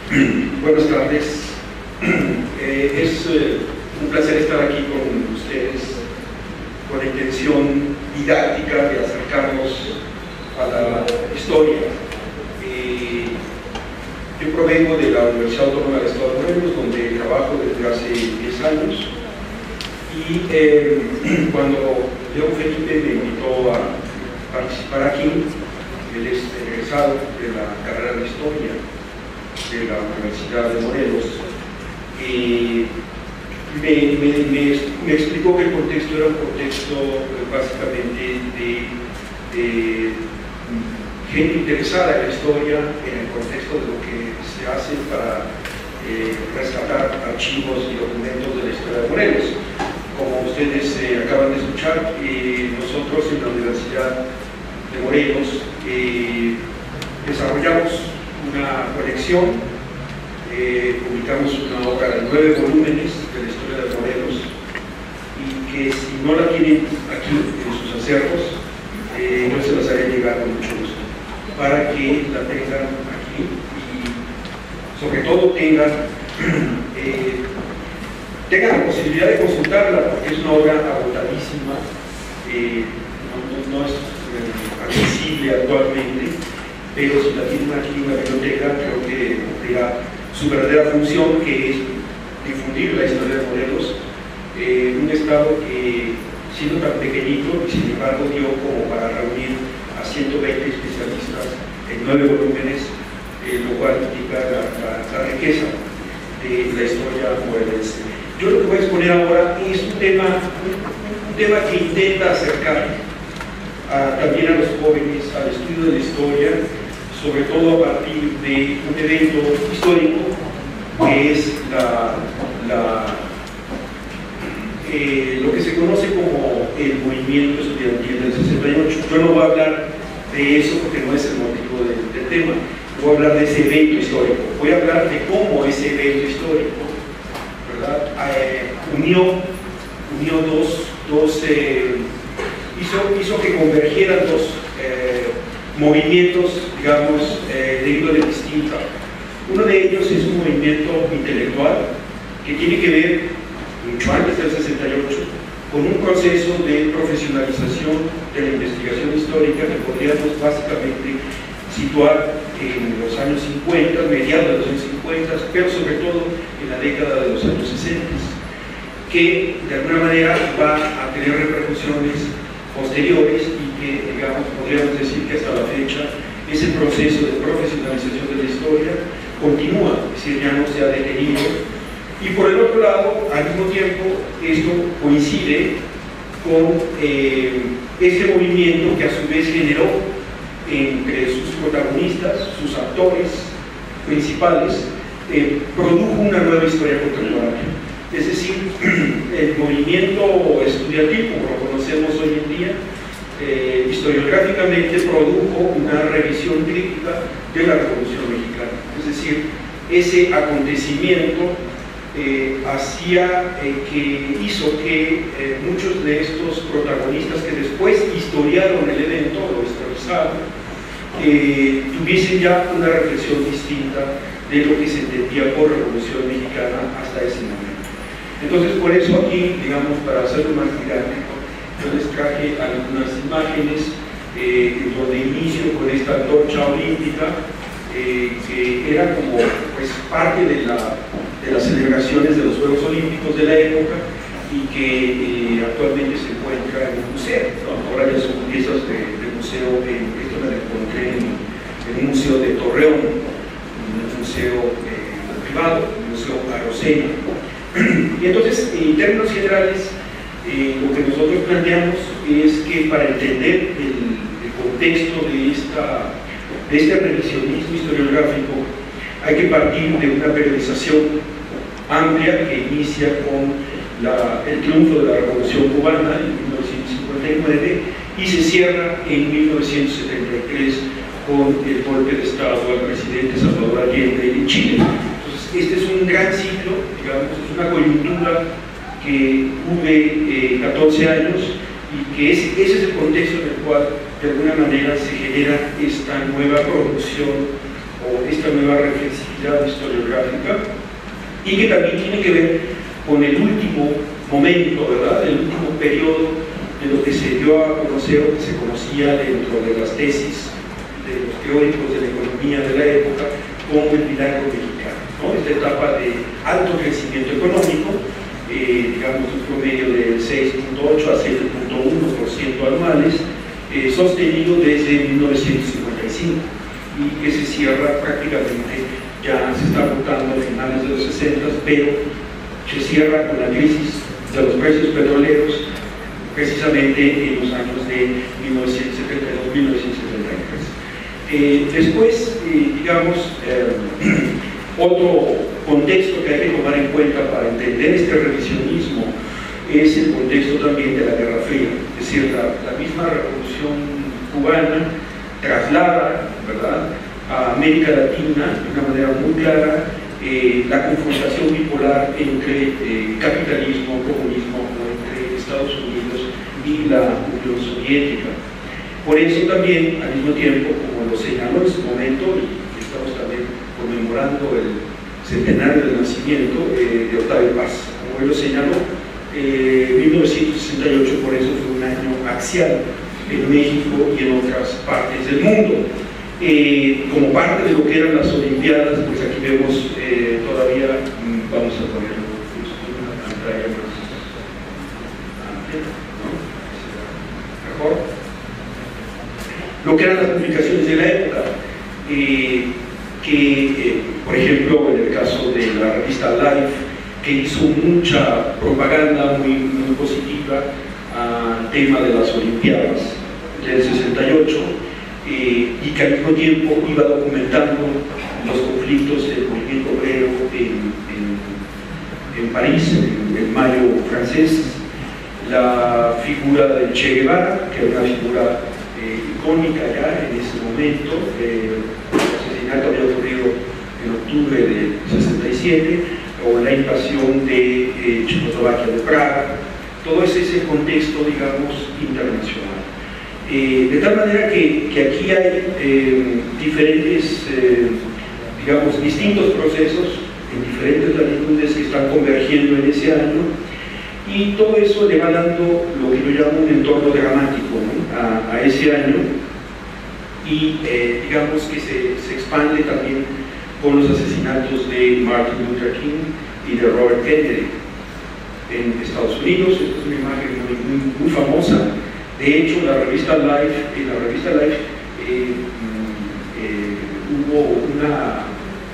Buenas tardes. Es un placer estar aquí con ustedes con la intención didáctica de acercarnos a la historia. Yo provengo de la Universidad Autónoma del Estado de Morelos, donde trabajo desde hace 10 años, y cuando León Felipe me invitó a participar aquí, él es egresado de la carrera de Historia de la Universidad de Morelos, me explicó que el contexto era un contexto básicamente de gente interesada en la historia, en el contexto de lo que se hace para rescatar archivos y documentos de la historia de Morelos. Como ustedes acaban de escuchar, nosotros en la Universidad de Morelos desarrollamos una colección, publicamos una obra de 9 volúmenes de la historia de Morelos, y que si no la tienen aquí en sus acervos, yo se las haré llegar con mucho gusto, para que la tengan aquí y sobre todo tengan la posibilidad de consultarla, porque es una obra agotadísima, no es accesible actualmente, pero si la tienen aquí en la biblioteca, creo que cumplirá su verdadera función, que es difundir la historia de Morelos en un estado que, siendo tan pequeñito, y sin embargo dio como para reunir a 120 especialistas en 9 volúmenes, lo cual indica la riqueza de la historia morelense. Yo lo que voy a exponer ahora es un tema que intenta acercar también a los jóvenes al estudio de la historia, sobre todo a partir de un evento histórico que es lo que se conoce como el movimiento estudiantil del 68. Yo no voy a hablar de eso porque no es el motivo del tema, voy a hablar de ese evento histórico, voy a hablar de cómo ese evento histórico, ¿verdad? Hizo que convergieran dos movimientos, digamos, de índole distinta. Uno de ellos es un movimiento intelectual que tiene que ver, mucho antes del 68, con un proceso de profesionalización de la investigación histórica que podríamos básicamente situar en los años 50, mediados de los años 50, pero sobre todo en la década de los años 60, que de alguna manera va a tener repercusiones posteriores y que, digamos, podríamos decir que hasta la fecha ese proceso de profesionalización de la historia continúa, es decir, ya no se ha detenido. Y por el otro lado, al mismo tiempo, esto coincide con este movimiento que a su vez generó entre sus protagonistas, sus actores principales, produjo una nueva historia contemporánea. Es decir, el movimiento estudiantil, como lo conocemos hoy en día, historiográficamente produjo una revisión crítica de la Revolución Mexicana. Es decir, ese acontecimiento hizo que muchos de estos protagonistas que después historiaron el evento, lo historizaron, tuviesen ya una reflexión distinta de lo que se entendía por Revolución Mexicana hasta ese momento. Entonces, por eso aquí, digamos, para hacerlo más didáctico, yo les traje algunas imágenes donde inicio con esta antorcha olímpica, que era como pues, parte de las celebraciones de los Juegos Olímpicos de la época y que actualmente se encuentra en un museo, ¿no? Ahora ya son piezas de museo, esto me lo encontré en un museo de Torreón, un museo privado, un museo Arocena. Y entonces, en términos generales, lo que nosotros planteamos es que para entender el contexto de este revisionismo historiográfico hay que partir de una periodización amplia que inicia con el triunfo de la Revolución Cubana en 1959 y se cierra en 1973 con el golpe de Estado al presidente Salvador Allende en Chile. Este es un gran ciclo, digamos, es una coyuntura que hubo 14 años y que ese es el contexto en el cual de alguna manera se genera esta nueva producción o esta nueva reflexividad historiográfica, y que también tiene que ver con el último momento, ¿verdad?, el último periodo de lo que se dio a conocer o que se conocía dentro de las tesis de los teóricos de la economía de la época como el milagro mexicano, ¿no? Esta etapa de alto crecimiento económico, digamos un promedio de 6.8 a 7.1% anuales, sostenido desde 1955 y que se cierra prácticamente, ya se está agotando a finales de los 60, pero se cierra con la crisis de los precios petroleros precisamente en los años de 1972-1973. Después, digamos, otro contexto que hay que tomar en cuenta para entender este revisionismo es el contexto también de la Guerra Fría, es decir, la misma revolución cubana traslada, ¿verdad?, a América Latina de una manera muy clara la confrontación bipolar entre capitalismo, comunismo, entre Estados Unidos y la Unión Soviética. Por eso también, al mismo tiempo, como lo señaló en su momento, y estamos también conmemorando el centenario del nacimiento de Octavio Paz, como él lo señaló, 1968 por eso fue un año axial en México y en otras partes del mundo. Como parte de lo que eran las Olimpiadas, pues aquí vemos todavía, vamos a ponerlo en una pantalla más amplia, ¿no? Mejor. Lo que eran las publicaciones de la época, que por ejemplo en el caso de la revista Life, que hizo mucha propaganda muy positiva al tema de las Olimpiadas del 68, y que al mismo tiempo iba documentando los conflictos del movimiento obrero en París, en el Mayo francés, la figura de Che Guevara, que era una figura icónica ya en ese momento. El asesinato había ocurrido en octubre del 67, o la invasión de Checoslovaquia de Praga. Todo ese contexto, digamos, internacional. De tal manera que aquí hay diferentes, digamos, distintos procesos en diferentes latitudes que están convergiendo en ese año, y todo eso le va dando lo que yo llamo un entorno dramático, ¿no?, a ese año, y digamos que se expande también con los asesinatos de Martin Luther King y de Robert Kennedy en Estados Unidos. Esta es una imagen muy famosa. De hecho, en la revista Life hubo una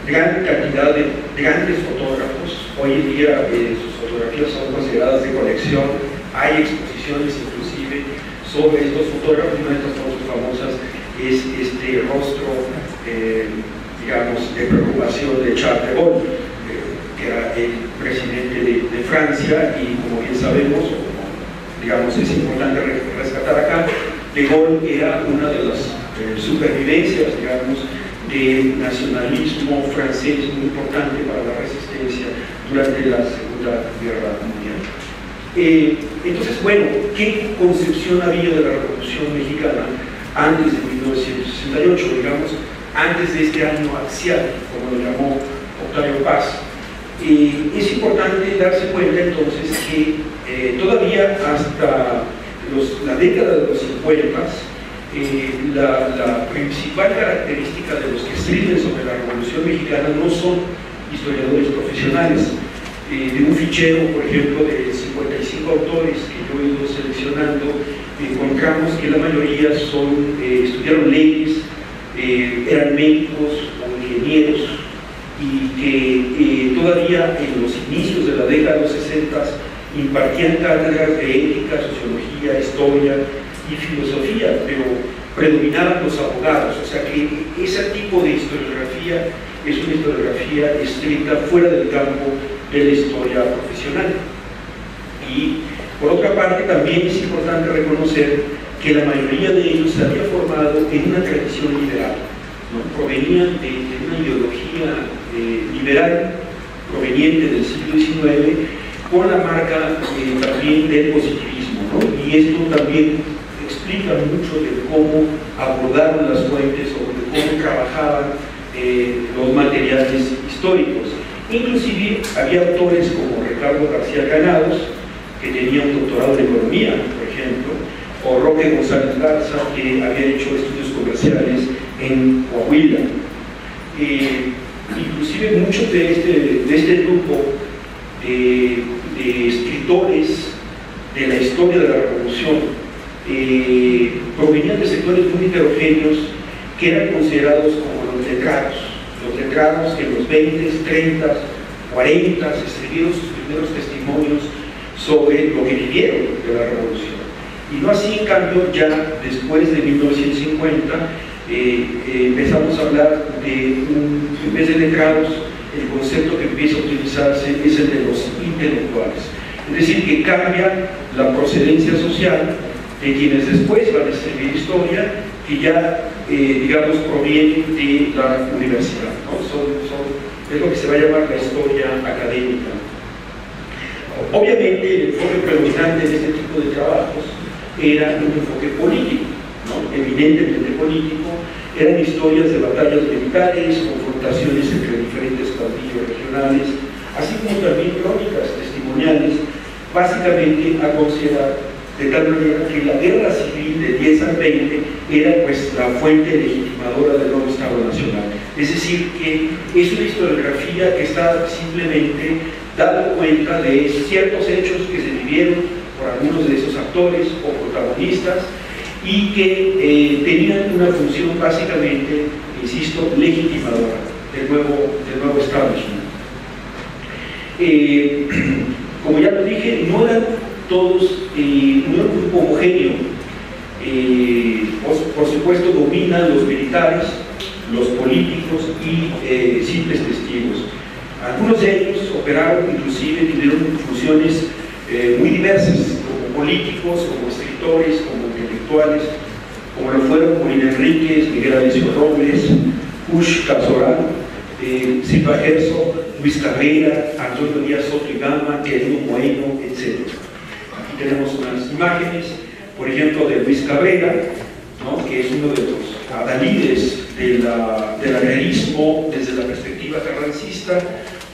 gran cantidad de grandes fotógrafos. Hoy en día sus fotografías son consideradas de colección. Hay exposiciones inclusive sobre estos fotógrafos. Una de estas fotos famosas es este rostro, digamos, de preocupación de Charles de Gaulle, que era el presidente de Francia, y como bien sabemos, digamos, es importante rescatar acá, de Gaulle era una de las supervivencias, digamos, del nacionalismo francés muy importante para la resistencia durante la Segunda Guerra Mundial. Entonces, bueno, ¿qué concepción había de la Revolución Mexicana antes de 1968, digamos, antes de este año axial, como lo llamó Octavio Paz? Es importante darse cuenta entonces que todavía hasta la década de los 50, la principal característica de los que escriben sobre la Revolución Mexicana no son historiadores profesionales. De un fichero, por ejemplo, de 55 autores que yo he ido seleccionando, encontramos que la mayoría estudiaron leyes, eran médicos o ingenieros, y que todavía en los inicios de la década de los 60 impartían cátedras de ética, sociología, historia y filosofía, pero predominaban los abogados. O sea que ese tipo de historiografía es una historiografía estricta, fuera del campo de la historia profesional. Y por otra parte también es importante reconocer que la mayoría de ellos se había formado en una tradición liberal, ¿no? Provenían de una ideología liberal proveniente del siglo XIX, con la marca también del positivismo, ¿no? Y esto también explica mucho de cómo abordaron las fuentes o de cómo trabajaban los materiales históricos. Inclusive había autores como Ricardo García Granados, que tenía un doctorado en economía, por ejemplo, o Roque González Garza, que había hecho estudios comerciales en Coahuila. Inclusive muchos de este grupo de escritores de la historia de la Revolución provenían de sectores muy heterogéneos que eran considerados como los letrados que en los 20, 30, 40 escribieron sus primeros testimonios sobre lo que vivieron de la Revolución. Y no así, en cambio, ya después de 1950 empezamos a hablar en vez de letrados, el concepto que empieza a utilizarse es el de los intelectuales. Es decir, que cambia la procedencia social de quienes después van a escribir historia, que ya, digamos, provienen de la universidad, ¿no? Es lo que se va a llamar la historia académica. Obviamente, el enfoque predominante de este tipo de trabajos era un enfoque político, ¿no? Evidentemente político. Eran historias de batallas militares, confrontaciones entre diferentes caudillos regionales, así como también crónicas testimoniales, básicamente a considerar de tal manera que la guerra civil de 10 al 20 era pues la fuente legitimadora del nuevo Estado Nacional. Es decir, que es una historiografía que está simplemente dando cuenta de ciertos hechos que se vivieron por algunos de esos actores o protagonistas y que tenían una función básicamente, insisto, legitimadora del nuevo establishment. Como ya lo dije, no eran todos, no era un grupo homogéneo. Por supuesto, dominan los militares, los políticos y simples testigos. Algunos de ellos operaron, inclusive tuvieron funciones muy diversas, como políticos, como escritores, como intelectuales, como lo fueron Molina Enríquez, Miguel Alecio Robles, Kush Cazoral, Silva Herzog, Luis Cabrera, Antonio Díaz Soto y Gama, Querido Moeno, etc. Aquí tenemos unas imágenes, por ejemplo, de Luis Cabrera, ¿no? Que es uno de los adalides del agrarismo desde la perspectiva carrancista,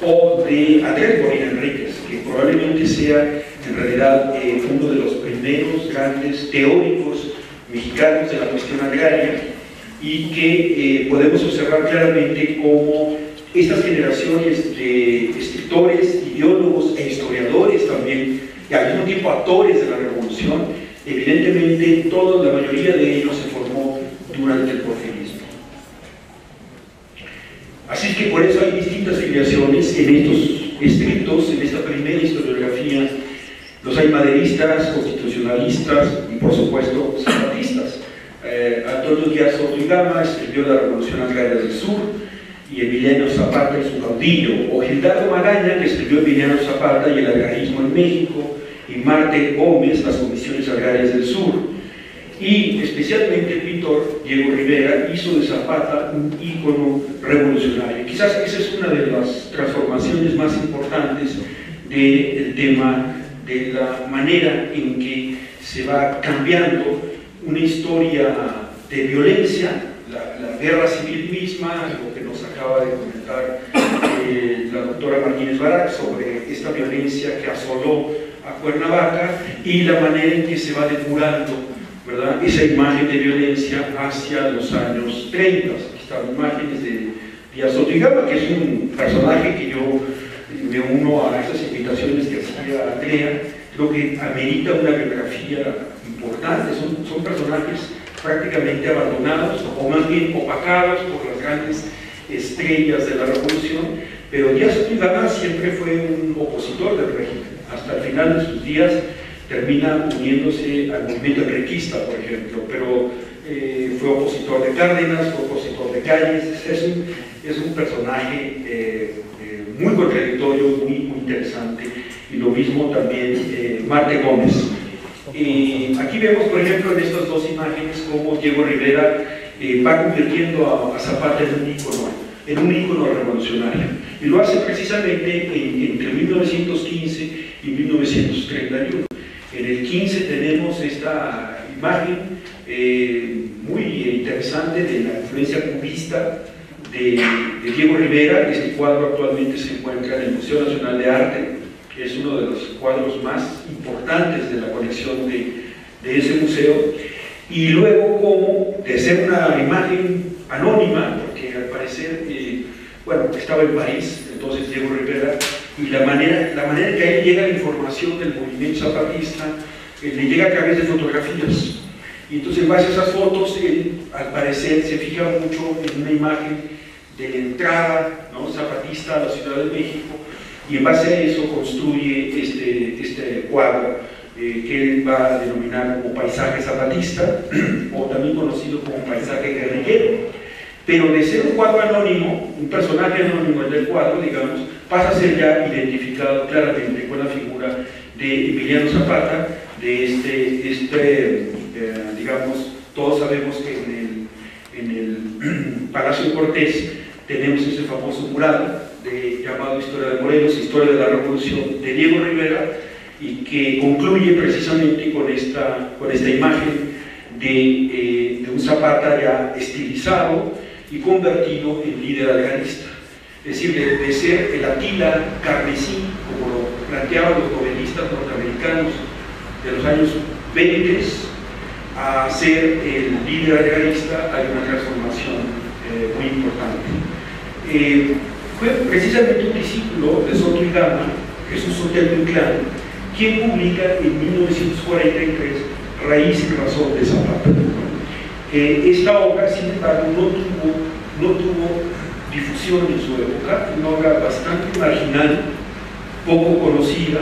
o de Andrés Molina Enríquez, que probablemente sea en realidad uno de los primeros grandes teóricos mexicanos de la cuestión agraria, y que podemos observar claramente cómo estas generaciones de escritores, ideólogos e historiadores también, y al mismo tiempo actores de la Revolución, evidentemente la mayoría de ellos se formó durante el porfirismo. Así es que por eso hay distintas filiaciones en estos escritos, en esta primera historiografía. Los hay maderistas, constitucionalistas y por supuesto zapatistas. Antonio Díaz Soto y Gama escribió La Revolución Agraria del Sur y Emiliano Zapata y su caudillo, o Gildardo Magaña, que escribió Emiliano Zapata y el agrarismo en México, y Marte Gómez, Las Comisiones Agrarias del Sur. Y especialmente el pintor Diego Rivera hizo de Zapata un ícono revolucionario. Quizás esa es una de las transformaciones más importantes del tema, de la manera en que se va cambiando una historia de violencia, la guerra civil misma, lo que nos acaba de comentar la doctora Martínez Barak sobre esta violencia que asoló a Cuernavaca, y la manera en que se va depurando, ¿verdad?, esa imagen de violencia hacia los años 30. Aquí están imágenes de Díaz Soto y Gama, que es un personaje que yo me uno a esas invitaciones que hacía Andrea. Creo que amerita una biografía importante. Son personajes prácticamente abandonados, o más bien opacados por las grandes estrellas de la Revolución, pero Díaz Soto y Gama siempre fue un opositor del régimen. Hasta el final de sus días termina uniéndose al movimiento enriquista, por ejemplo, pero fue opositor de Cárdenas, fue opositor de Calles. Es un personaje muy contradictorio, muy interesante, y lo mismo también Marte Gómez. Aquí vemos, por ejemplo, en estas dos imágenes, cómo Diego Rivera va convirtiendo a Zapata en un ícono revolucionario, y lo hace precisamente entre 1915 y 1931. En el 15 tenemos esta imagen muy interesante de la influencia cubista de Diego Rivera. Este cuadro actualmente se encuentra en el Museo Nacional de Arte, que es uno de los cuadros más importantes de la colección de ese museo. Y luego, como de ser una imagen anónima, porque al parecer, bueno, estaba en París, entonces Diego Rivera, y la manera en que a él llega la información del movimiento zapatista, le llega a través de fotografías. Y entonces, en base a esas fotos, él, al parecer, se fija mucho en una imagen de la entrada, ¿no?, zapatista a la Ciudad de México, y en base a eso construye este cuadro que él va a denominar como paisaje zapatista, o también conocido como paisaje guerrillero. Pero de ser un cuadro anónimo, un personaje anónimo del cuadro, digamos, pasa a ser ya identificado claramente con la figura de Emiliano Zapata, de digamos, todos sabemos que en el Palacio de Cortés tenemos ese famoso mural llamado Historia de Morelos, Historia de la Revolución, de Diego Rivera, y que concluye precisamente con esta imagen de un Zapata ya estilizado y convertido en líder algarista. Es decir, de ser el Atila carmesí, como lo planteaban los novelistas norteamericanos de los años 20, a ser el líder algarista, hay una transformación muy importante. Fue precisamente un discípulo de Soto y Gama, Jesús Sotelo Inclán, quien publica en 1943 Raíz y Razón de Zapata. Esta obra, sin embargo, no tuvo difusión en su época, una obra bastante marginal, poco conocida,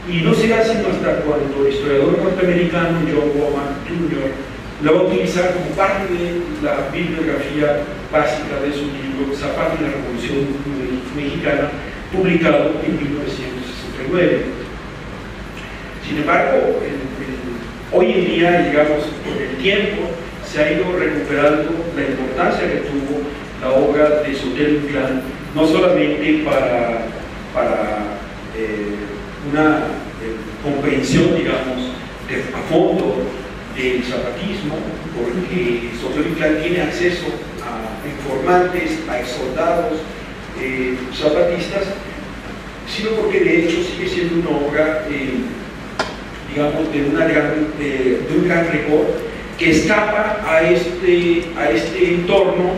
y no será sino hasta cuando el historiador norteamericano John Womack Jr. la va a utilizar como parte de la bibliografía básica de su libro Zapata y la Revolución Mexicana, publicado en 1969. Sin embargo, hoy en día, digamos, con el tiempo, se ha ido recuperando la importancia que tuvo la obra de Sotelo Inclán, no solamente para una comprensión, digamos, a fondo del zapatismo, porque Sotelo Inclán tiene acceso a informantes, a exsoldados zapatistas, sino porque de hecho sigue siendo una obra, digamos, de un gran rigor, que escapa a este entorno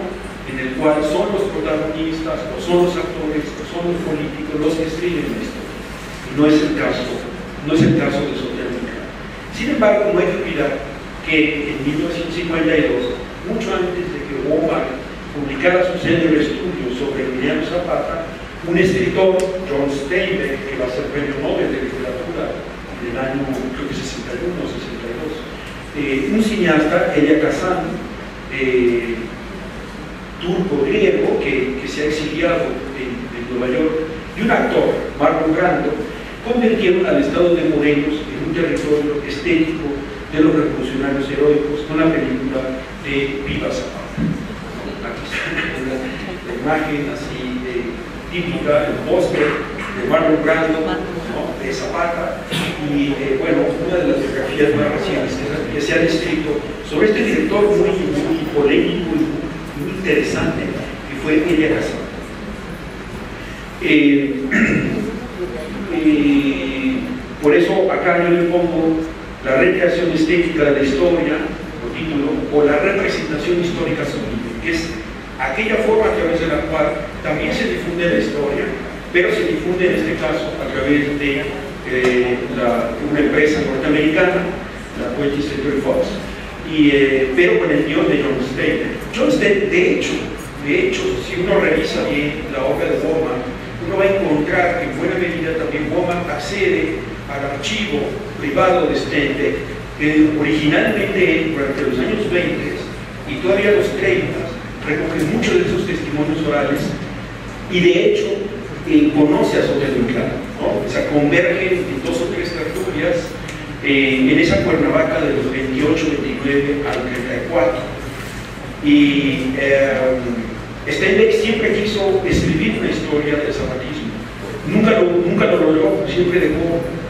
en el cual son los protagonistas, o son los actores, o son los políticos los que escriben esto. Y no es el caso de Sotelo Inclán. Sin embargo, no hay que olvidar que en 1952, mucho antes de que Womack publicara su célebre estudio sobre Emiliano Zapata, un escritor, John Steinbeck, que va a ser premio Nobel de Literatura en el año, creo que 61 o 62, un cineasta, Elia Kazan, turco-griego, que se ha exiliado en Nueva York, y un actor, Marlon Brando, convirtieron al estado de Morelos en un territorio estético de los revolucionarios heroicos con la película de Viva Zapata. Aquí está la imagen así típica, el póster de Marlon Brando, ¿no?, de Zapata, y bueno, una de las biografías más recientes que se han escrito sobre este director muy polémico y muy interesante, que fue Elia Kazan. Por eso acá yo le pongo la recreación estética de la historia, por título, o la representación histórica sublime, que es aquella forma a través de la cual también se difunde la historia, pero se difunde en este caso a través de una empresa norteamericana, la 20th Century Fox, pero con el guión de John Steinbeck. John Steinbeck, de hecho, si uno revisa bien la obra de Womack, uno va a encontrar que en buena medida también Womack accede al archivo privado de Steinbeck, que originalmente durante los años 20 y todavía los 30 recoge muchos de esos testimonios orales, y de hecho conoce a Sotelo Inclán, ¿no? O sea, convergen en 2 o 3 tertulias en esa Cuernavaca de los 28, 29 al 34. Y Steinbeck siempre quiso escribir una historia del zapatismo. Nunca lo logró, siempre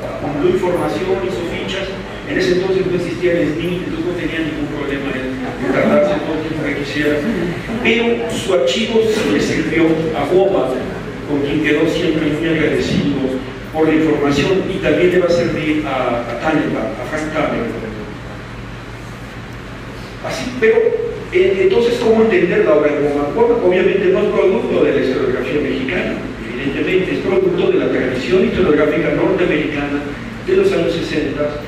acumuló información, hizo fichas, En ese entonces no existía el SNI, entonces no tenía ningún problema en tardarse todo el tiempo que quisiera. Pero su archivo le sirvió a Wommack, con quien quedó siempre muy agradecido por la información, y también le va a servir a Tannenbaum, a Frank Tannenbaum. Así, pero entonces, ¿cómo entender la obra de Wommack? Wommack obviamente no es producto de la historiografía mexicana, evidentemente, es producto de la tradición historiográfica norteamericana de los años 60,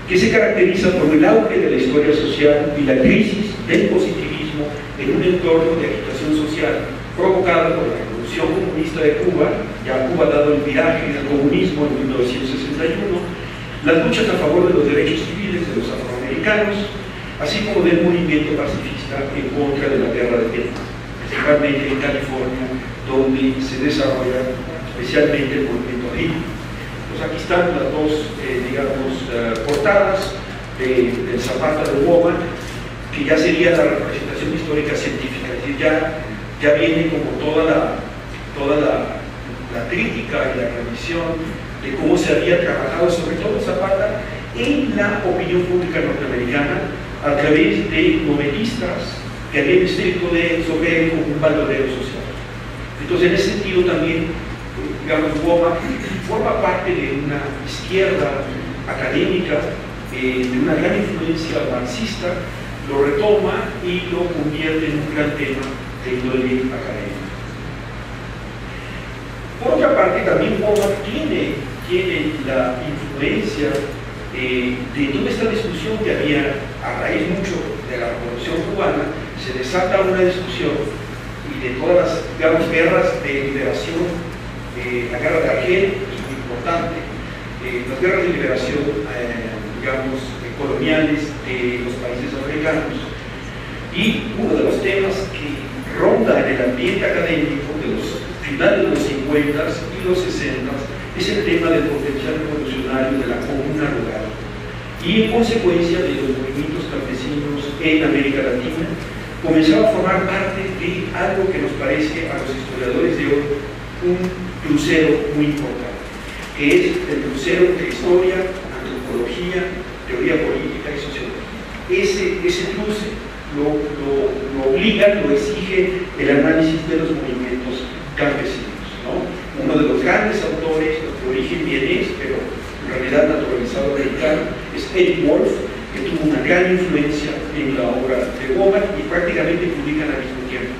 que se caracteriza por el auge de la historia social y la crisis del positivismo en un entorno de agitación social provocada por la Revolución Comunista de Cuba. Ya Cuba ha dado el viraje al comunismo en 1961, las luchas a favor de los derechos civiles de los afroamericanos, así como del movimiento pacifista en contra de la guerra de Vietnam, principalmente en California, donde se desarrolla especialmente el movimiento hippie. Pues aquí están las dos, portadas del Zapata de Wommack, que ya sería la representación histórica científica, es decir, ya viene como toda la crítica y la revisión de cómo se había trabajado, sobre todo Zapata, en la opinión pública norteamericana, a través de novelistas que habían escrito sobre él como un valorero social. Entonces, en ese sentido también, digamos, Wommack forma parte de una izquierda académica, de una gran influencia marxista, lo retoma y lo convierte en un gran tema de índole académica. Por otra parte, también Wommack tiene la influencia de toda esta discusión que había a raíz mucho de la Revolución Cubana. Se desata una discusión y de todas las, digamos, guerras de liberación, la guerra de Argel, muy importante, las guerras de liberación, digamos, coloniales de los países africanos. Y uno de los temas que ronda en el ambiente académico de los finales de los 50 y los 60 es el tema del potencial revolucionario de la comuna rural, y en consecuencia de los movimientos campesinos en América Latina comenzaba a formar parte de algo que nos parece a los historiadores de hoy un crucero muy importante, que es el crucero de historia, antropología, teoría política y sociología. Ese cruce lo obliga, lo exige el análisis de los movimientos campesinos, ¿no? Uno de los grandes autores, de origen vienés, pero en realidad naturalizado americano, es Eric Wolf, que tuvo una gran influencia en la obra de Wommack y prácticamente publican al mismo tiempo.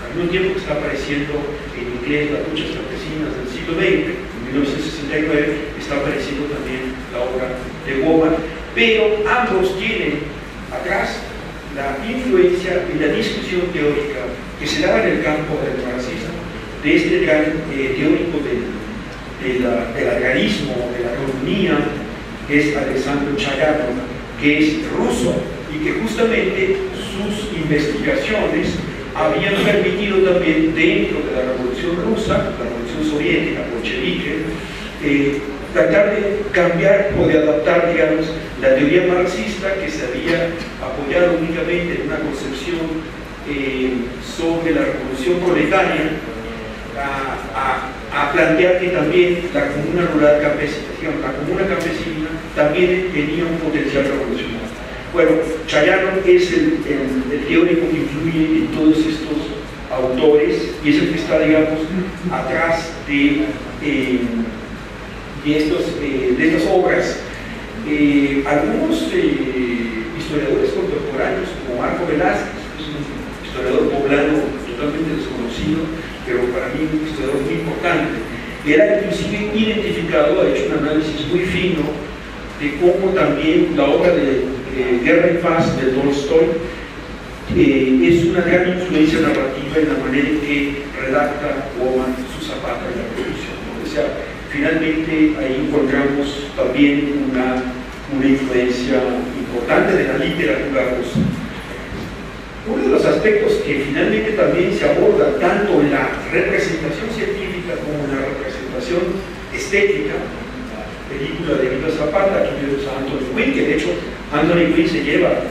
Al mismo tiempo que está apareciendo en inglés Las luchas campesinas del siglo XX, en 1969 está apareciendo también la obra de Wommack, pero ambos tienen atrás la influencia y la discusión teórica que se daba en el campo del marxismo, de este gran teórico del agrarismo, de la economía, que es Alexandre Chayano, que es ruso y que justamente sus investigaciones habían permitido también, dentro de la Revolución Rusa, la Revolución Soviética, bolchevique, tratar de cambiar o de adaptar, digamos, la teoría marxista, que se había apoyado únicamente en una concepción sobre la revolución proletaria, a plantear que también la comuna rural campesina, digamos, la comuna campesina también tenía un potencial revolucionario. Bueno, Chayano es el teórico que influye en todos estos autores y es el que está, digamos, atrás de estas obras. Algunos historiadores contemporáneos, como Marco Velázquez, que es un historiador poblano totalmente desconocido, pero para mí un historiador muy importante, que era inclusive identificado, ha hecho un análisis muy fino de cómo también la obra de Guerra y Paz de Tolstoy es una gran influencia narrativa en la manera en que redacta Wommack su Zapata y la Revolución, ¿no? O sea, finalmente ahí encontramos también una influencia importante de la literatura rusa. Uno de los aspectos que finalmente también se aborda tanto en la representación científica como en la representación estética, la película de Viva Zapata, aquí vemos a Anthony Quinn, que de hecho Anthony Quinn se lleva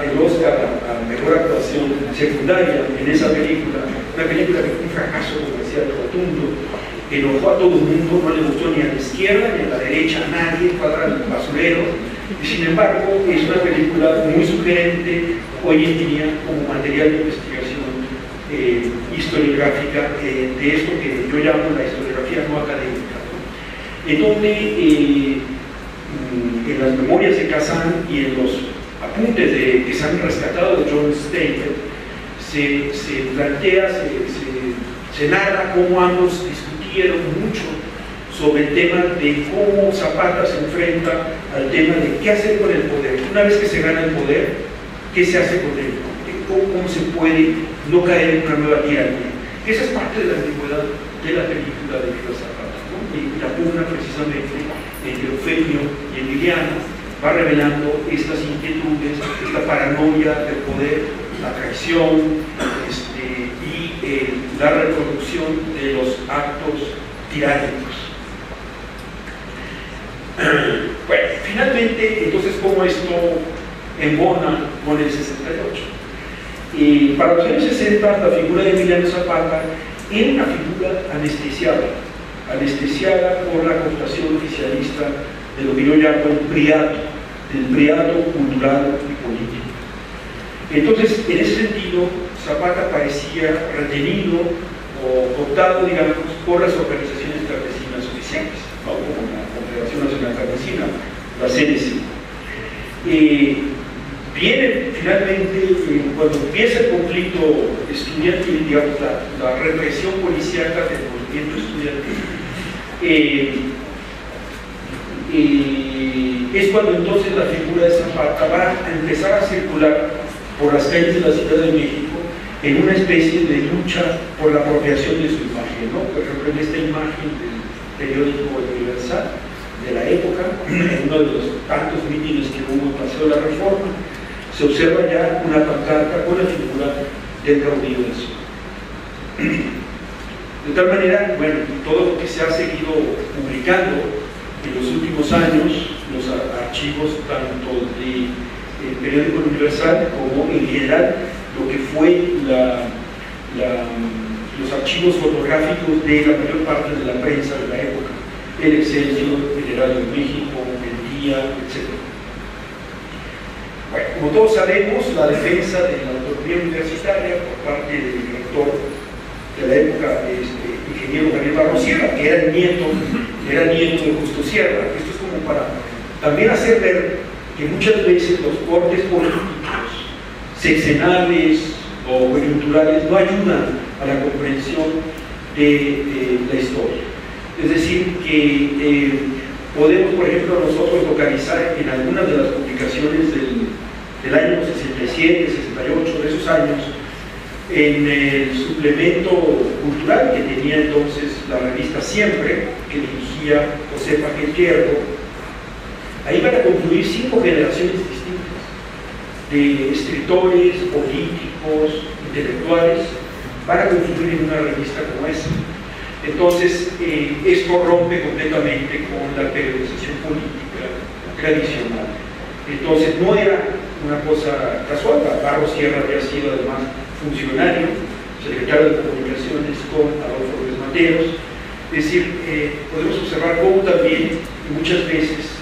el Oscar a mejor actuación secundaria en esa película, una película que fue un fracaso comercial rotundo, enojó a todo el mundo, no le gustó ni a la izquierda ni a la derecha, a nadie, fue al basurero, Y sin embargo, es una película muy sugerente hoy en día como material de investigación historiográfica de esto que yo llamo la historiografía no académica, ¿no? En donde en las memorias de Kazan y en los apuntes que se han rescatado de John Steinbeck se plantea, se narra cómo ambos discutieron mucho sobre el tema de cómo Zapata se enfrenta al tema de qué hacer con el poder. Una vez que se gana el poder, ¿qué se hace con él? ¿Cómo se puede no caer en una nueva tiranía? Esa es parte de la antigüedad de la película de Víctor Zapata, ¿no? Y la pugna precisamente entre Ofelio y Emiliano va revelando estas inquietudes, esta paranoia del poder, la traición y la reproducción de los actos tiránicos. Bueno, finalmente, entonces, ¿cómo esto embona con el 68? Para los años 60, la figura de Emiliano Zapata era una figura anestesiada por la cooptación oficialista de lo que yo llamo el priato cultural y político. Entonces, en ese sentido, Zapata parecía retenido o cooptado, digamos, por las organizaciones campesinas oficiales, ¿no? Como la Confederación Nacional Campesina, la CNC. Viene finalmente, cuando empieza el conflicto estudiantil, digamos, la represión policíaca del movimiento estudiantil, es cuando entonces la figura de Zapata va a empezar a circular por las calles de la Ciudad de México en una especie de lucha por la apropiación de su imagen, ¿no? Por ejemplo, en esta imagen del periódico El Universal de la época, en uno de los tantos mítines que hubo en Paseo de la Reforma, se observa ya una pancarta con la figura del caudillo del sur. De tal manera, bueno, todo lo que se ha seguido publicando en los últimos años, los archivos tanto del periódico Universal como en general lo que fue los archivos fotográficos de la mayor parte de la prensa de la época, el Excelsior, el Heraldo de México, el Día, etc. Bueno, como todos sabemos, la defensa de la autonomía universitaria por parte del rector de la época, ingeniero Javier Barros Sierra, que era nieto de Justo Sierra. Esto es como para también hacer ver que muchas veces los cortes políticos, sexenales o coyunturales no ayudan a la comprensión de la historia. Es decir, que podemos, por ejemplo, nosotros localizar en algunas de las publicaciones del año 67, 68, de esos años, en el suplemento cultural que tenía entonces la revista Siempre, que dirigía José Paquetierro, ahí van a concluir 5 generaciones distintas de escritores, políticos, intelectuales, van a confluir en una revista como esa. Entonces, esto rompe completamente con la periodización política tradicional. Entonces, no era una cosa casual. Barros Sierra había sido además funcionario, secretario de Comunicaciones con Adolfo Ruiz Mateos. Es decir, podemos observar cómo también muchas veces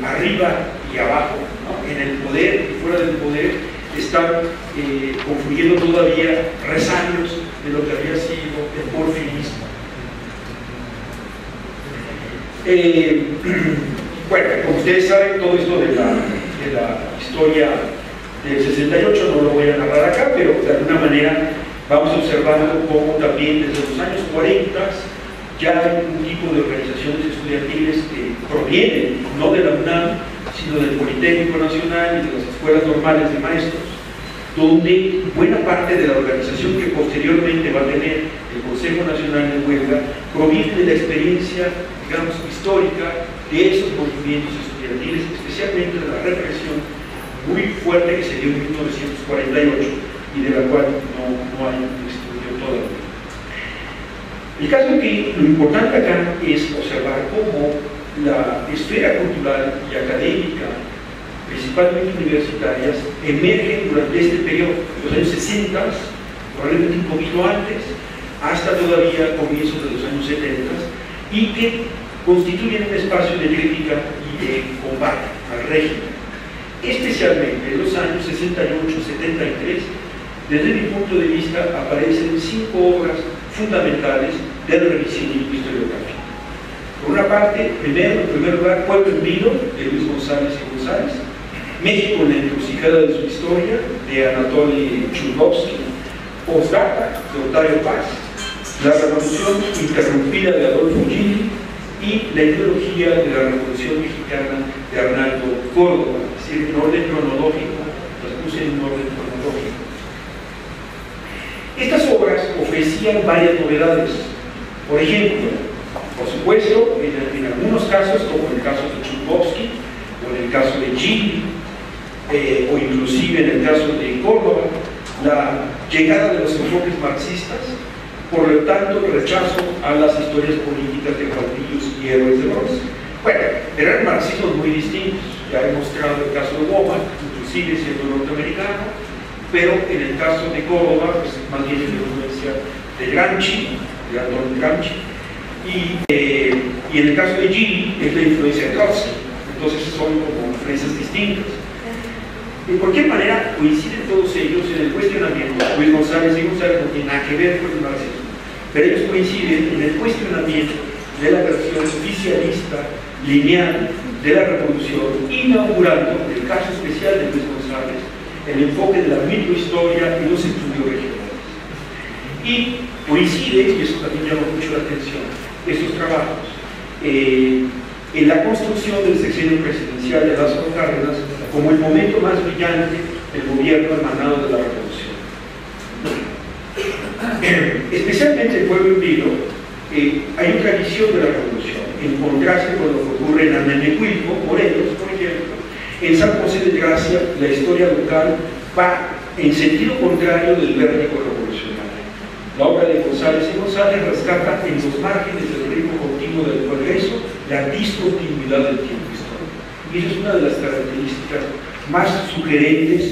arriba y abajo, ¿no? En el poder y fuera del poder, están confluyendo todavía resabios de lo que había sido el porfirismo. Bueno, como ustedes saben, todo esto de la historia del 68 no lo voy a narrar acá, pero de alguna manera vamos observando cómo también desde los años 40 ya hay un tipo de organizaciones estudiantiles que provienen no de la UNAM, sino del Politécnico Nacional y de las escuelas normales de maestros, donde buena parte de la organización que posteriormente va a tener el Consejo Nacional de Huelga proviene de la experiencia, digamos, histórica de esos movimientos estudiantiles, especialmente de la represión muy fuerte que se dio en 1948 y de la cual no hay un estudio todavía. El caso es que lo importante acá es observar cómo la esfera cultural y académica, principalmente universitarias, emergen durante este periodo, los años 60, probablemente un poquito antes, hasta todavía comienzos de los años 70, y que constituyen un espacio de crítica y de combate al régimen, especialmente en los años 68-73. Desde mi punto de vista aparecen 5 obras fundamentales del revisionismo historiográfico. Por una parte, en primer lugar, Pueblo en Vilo, de Luis González y González; México en la encrucijada de su historia, de Anatoly Chudovsky; Postdata, de Octavio Paz; La revolución interrumpida, de Adolfo Gili; y La ideología de la Revolución Mexicana, de Arnaldo Córdoba. Es decir, en orden cronológico, las puse en orden cronológico. Estas obras ofrecían varias novedades. Por ejemplo, por supuesto, en algunos casos, como en el caso de Chudovsky, o en el caso de Gili, o inclusive en el caso de Córdoba, la llegada de los enfoques marxistas, por lo tanto el rechazo a las historias políticas de caudillos y héroes de bronce. Bueno, eran marxismos muy distintos. Ya he mostrado el caso de Womack, inclusive siendo norteamericano, pero en el caso de Córdoba, pues más bien es la influencia de Gramsci, de Anton Gramsci, y en el caso de Gili es la influencia de Trotsky. Entonces son como influencias distintas. De cualquier manera, coinciden todos ellos en el cuestionamiento. Luis González y González no tienen nada que ver con el marxismo, pero ellos coinciden en el cuestionamiento de la versión oficialista, lineal, de la revolución, inaugurando, en el caso especial de Luis González, el enfoque de la microhistoria y los estudios regionales. Y coincide, y eso también llama mucho la atención, estos trabajos, en la construcción del sexenio presidencial de Lázaro Cárdenas como el momento más brillante del gobierno emanado de la revolución. Especialmente el Pueblo en Vilo, hay otra visión de la revolución, en contraste con lo que ocurre en Anenecuilco, Morelos, por ejemplo. En San José de Gracia, la historia local va en sentido contrario del vértigo revolucionario. La obra de González y González rescata en los márgenes del ritmo continuo del progreso la discontinuidad del tiempo histórico. Y esa es una de las características más sugerentes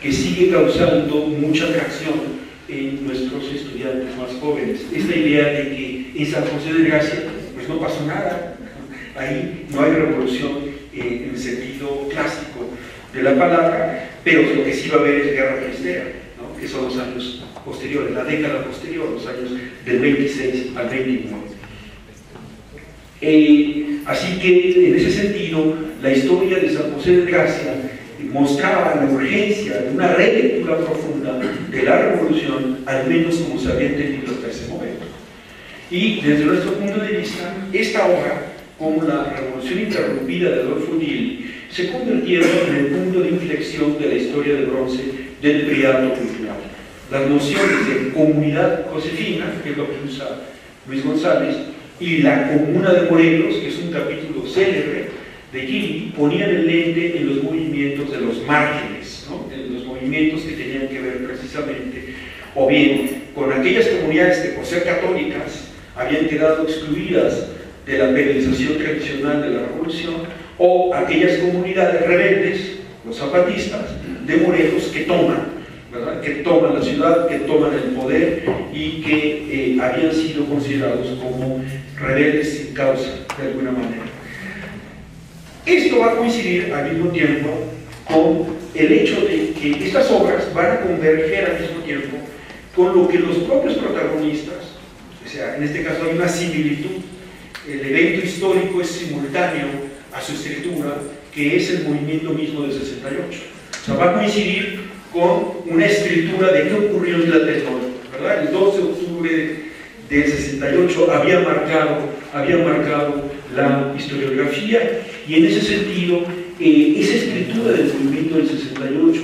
que sigue causando mucha atracción en nuestros estudiantes más jóvenes. Esta idea de que en San José de Gracia pues no pasó nada, ahí no hay revolución en el sentido clásico de la palabra, pero lo que sí va a haber es guerra cristera, ¿no? Que son los años posteriores, la década posterior, los años del 26 al 29. Así que en ese sentido la historia de San José de Gracia mostraba la urgencia de una relectura profunda de la revolución, al menos como se había entendido hasta ese momento. Y desde nuestro punto de vista, esta obra, como la revolución interrumpida de Adolfo Gili, se convirtieron en el punto de inflexión de la historia de bronce del Priato cultural. Las nociones de comunidad josefina, que es lo que usa Luis González, y la comuna de Morelos, que es un capítulo célebre de Gili, ponían el lente en los movimientos de los márgenes, ¿no? En los movimientos que tenían que ver precisamente, o bien con aquellas comunidades que por ser católicas habían quedado excluidas de la penalización tradicional de la revolución, o aquellas comunidades rebeldes, los zapatistas, de Morelos, que toman, ¿verdad? Que toman la ciudad, que toman el poder y que habían sido considerados como rebeldes sin causa, de alguna manera. Esto va a coincidir al mismo tiempo con el hecho de que estas obras van a converger al mismo tiempo con lo que los propios protagonistas, o sea, en este caso hay una similitud, el evento histórico es simultáneo a su escritura, que es el movimiento mismo del 68. O sea, va a coincidir con una escritura de qué ocurrió en Tlatelolco, ¿verdad? El 2 de octubre del 68 había marcado la historiografía, y en ese sentido, esa escritura del movimiento del 68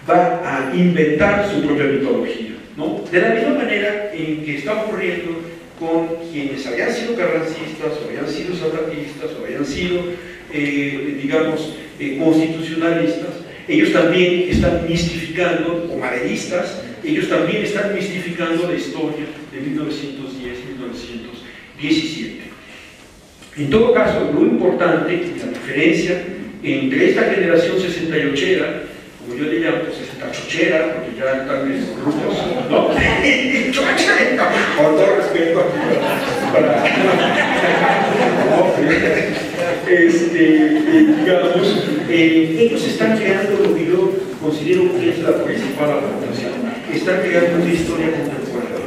va a inventar su propia mitología, ¿no? De la misma manera en que está ocurriendo con quienes habían sido carrancistas, o habían sido zapatistas, o habían sido, digamos, constitucionalistas. Ellos también están mistificando, o maderistas, ellos también están mistificando la historia de 1910-1917. En todo caso, lo importante, la diferencia entre esta generación 68era, como yo le llamo 68chera, porque ya están en grupos, ¿no? Con todo respeto para digamos, ellos están creando lo que yo considero que es la principal aportación. Están creando una historia contemporánea,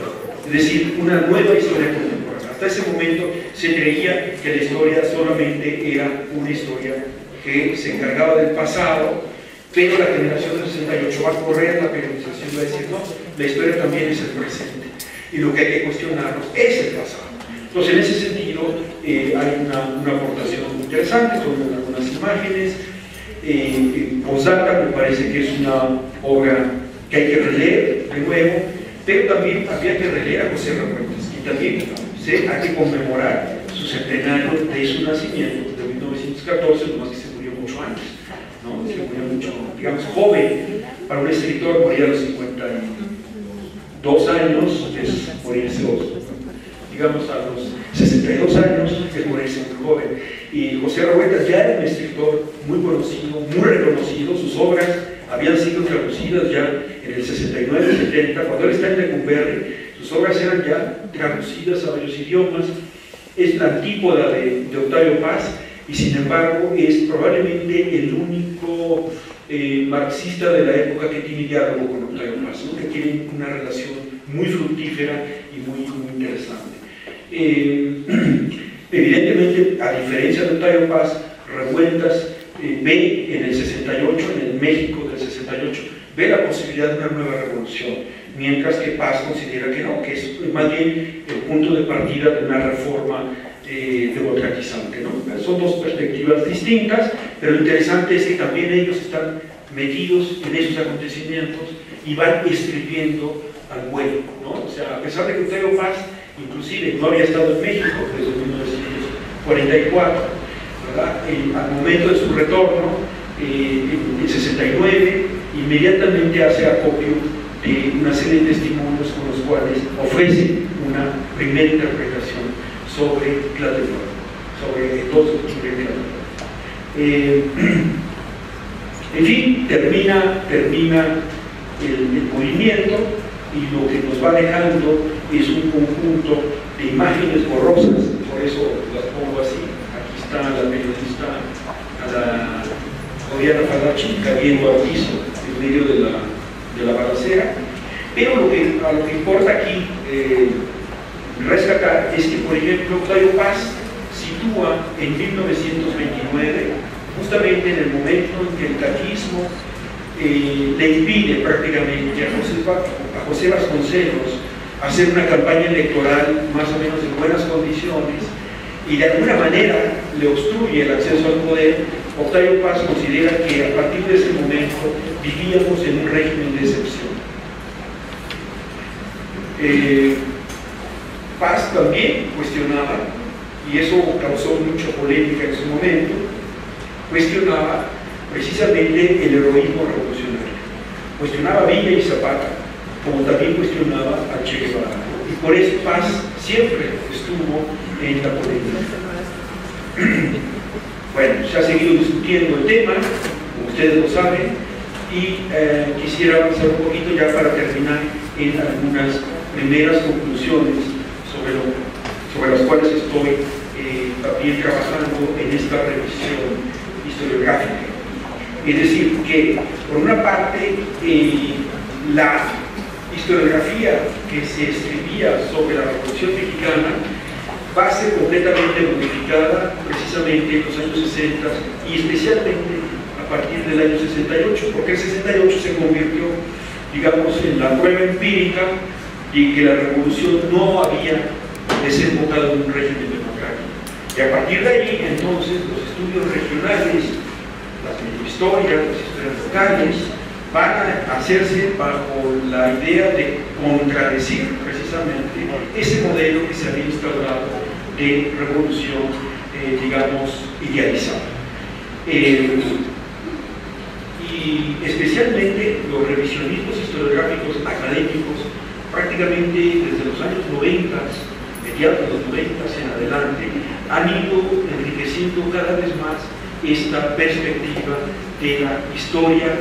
es decir, una nueva historia contemporánea. Hasta ese momento se creía que la historia solamente era una historia que se encargaba del pasado, pero la generación del 68 va a correr la periodización y va a decir, no, la historia también es el presente, y lo que hay que cuestionarnos es el pasado. Entonces, en ese sentido, hay una aportación interesante, con algunas imágenes. Postdata me parece que es una obra que hay que releer de nuevo, pero también había que releer a José Revueltas, y también hay que conmemorar su centenario de su nacimiento, de 1914, nomás que se murió mucho antes, ¿no? Se murió mucho, digamos, joven. Para un escritor morir a los 52 años es morirse, digamos, a los 62 años es morirse muy joven. Y José Revueltas ya era un escritor muy conocido, muy reconocido. Sus obras habían sido traducidas ya en el 69-70, cuando él está en Lecumberri. Sus obras eran ya traducidas a varios idiomas. Es la antípoda de Octavio Paz, y sin embargo es probablemente el único marxista de la época que tiene diálogo con Octavio Paz, ¿no? Que tiene una relación muy fructífera y muy interesante. Evidentemente, a diferencia de Octavio Paz, Revueltas ve en el 68, en el México del 68, ve la posibilidad de una nueva revolución, mientras que Paz considera que no, que es más bien el punto de partida de una reforma democratizante, ¿no? Son dos perspectivas distintas, pero lo interesante es que también ellos están metidos en esos acontecimientos y van escribiendo al vuelo, ¿no? O sea, a pesar de que Octavio Paz inclusive no había estado en México desde 1944, ¿verdad? Al momento de su retorno, en el 69, inmediatamente hace acopio de una serie de testimonios con los cuales ofrece una primera interpretación sobre Tlatelolco, sobre el 2 de octubre de Tlatelolco. En fin, termina el movimiento, y lo que nos va dejando es un conjunto de imágenes borrosas, por eso las pongo así. Aquí está la periodista, la Oriana Falachi, viendo a Ortizo en medio de la balacera, pero a lo que importa aquí rescatar es que, por ejemplo, Octavio Paz sitúa en 1929, justamente en el momento en que el taquismo le impide prácticamente a José Vasconcelos hacer una campaña electoral más o menos en buenas condiciones, y de alguna manera le obstruye el acceso al poder. Octavio Paz considera que a partir de ese momento vivíamos en un régimen de excepción. Paz también cuestionaba, y eso causó mucha polémica en su momento, cuestionaba precisamente el heroísmo revolucionario. Cuestionaba a Villa y Zapata, como también cuestionaba a Che Guevara. Y por eso Paz siempre estuvo en la polémica. Bueno, se ha seguido discutiendo el tema, como ustedes lo saben, y quisiera avanzar un poquito ya para terminar en algunas primeras conclusiones sobre las cuales estoy también trabajando en esta revisión historiográfica. Es decir, que por una parte la historiografía que se escribía sobre la Revolución Mexicana va a ser completamente modificada precisamente en los años 60 y especialmente a partir del año 68, porque el 68 se convirtió, digamos, en la prueba empírica de que la revolución no había desembocado en un régimen democrático. Y a partir de ahí, entonces, los estudios regionales, las historias, las historias locales, van a hacerse bajo la idea de contradecir precisamente ese modelo que se había instaurado de revolución, digamos, idealizada. Y especialmente los revisionismos historiográficos académicos, prácticamente desde los años 90, mediados de los 90 en adelante, han ido enriqueciendo cada vez más esta perspectiva de la historia,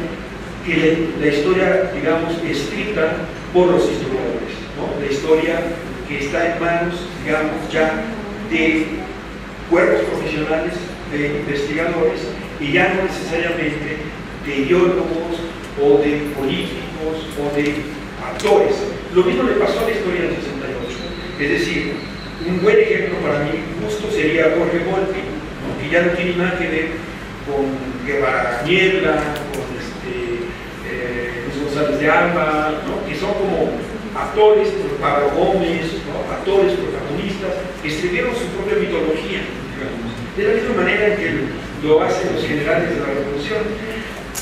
la historia, digamos, escrita por los historiadores, ¿no? La historia que está en manos, digamos, ya de cuerpos profesionales de investigadores y ya no necesariamente de ideólogos o de políticos o de actores. Lo mismo le pasó a la historia del 68. Es decir, un buen ejemplo para mí justo sería Jorge Volpi, ¿no? Que ya no tiene nada que ver con Guevara Niebla, con Luis González de Alba, ¿no? Que son como actores, Pablo Gómez, ¿no? Actores, protagonistas, que escribieron su propia mitología, digamos, de la misma manera en que lo hacen los generales de la Revolución.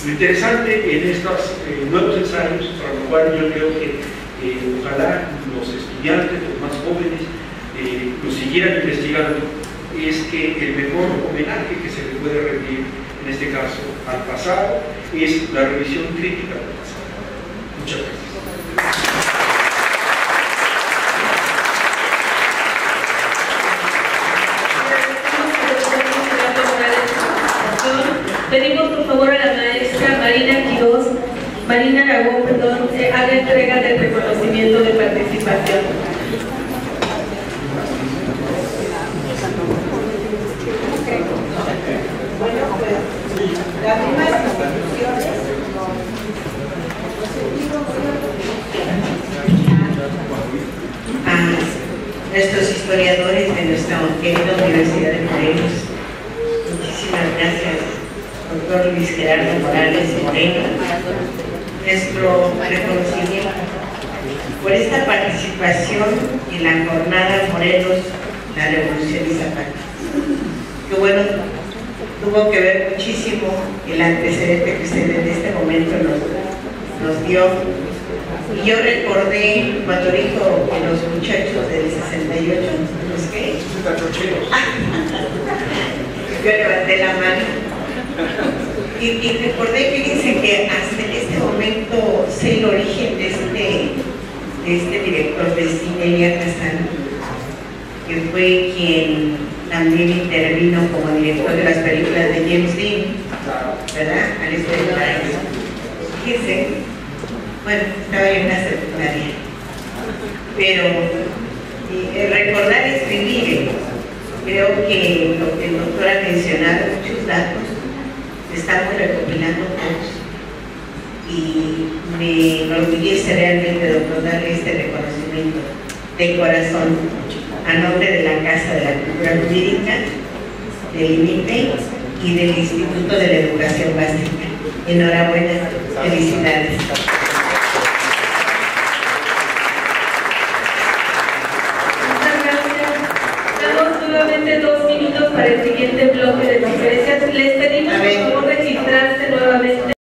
Lo interesante en estos nuevos ensayos, para lo cual yo creo que ojalá los estudiantes, los más jóvenes, lo siguieran investigando, es que el mejor homenaje que se le puede rendir, en este caso, al pasado, es la revisión crítica del pasado. Muchas gracias. Pedimos por favor a la maestra Marina Aragón, haga entrega del reconocimiento de participación. Bueno, pues las mismas instituciones a nuestros historiadores de nuestra querida Universidad de Morelos. Muchísimas gracias, doctor Luis Gerardo Morales Moreno, nuestro reconocimiento por esta participación en la jornada Morelos, la Revolución y Zapata. Que bueno, tuvo que ver muchísimo el antecedente que usted en este momento nos dio. Y yo recordé cuando dijo que los muchachos del 68, ¿los qué? Yo levanté la mano y recordé que dice que hasta en este momento sé el origen de este director de cine, Elia Kazan, que fue quien también intervino como director de las películas de James Dean, ¿verdad? Al estrenar. Fíjense, bueno, estaba en una secundaria, pero recordar es vivir. Creo que lo que el doctor ha mencionado, muchos datos, estamos recopilando todos. Y me enorgullece realmente, doctor, darle este reconocimiento de corazón a nombre de la Casa de la Cultura Jurídica, del INIPE y del Instituto de la Educación Básica. Enhorabuena, felicidades. Muchas gracias. Damos nuevamente 2 minutos para el siguiente bloque.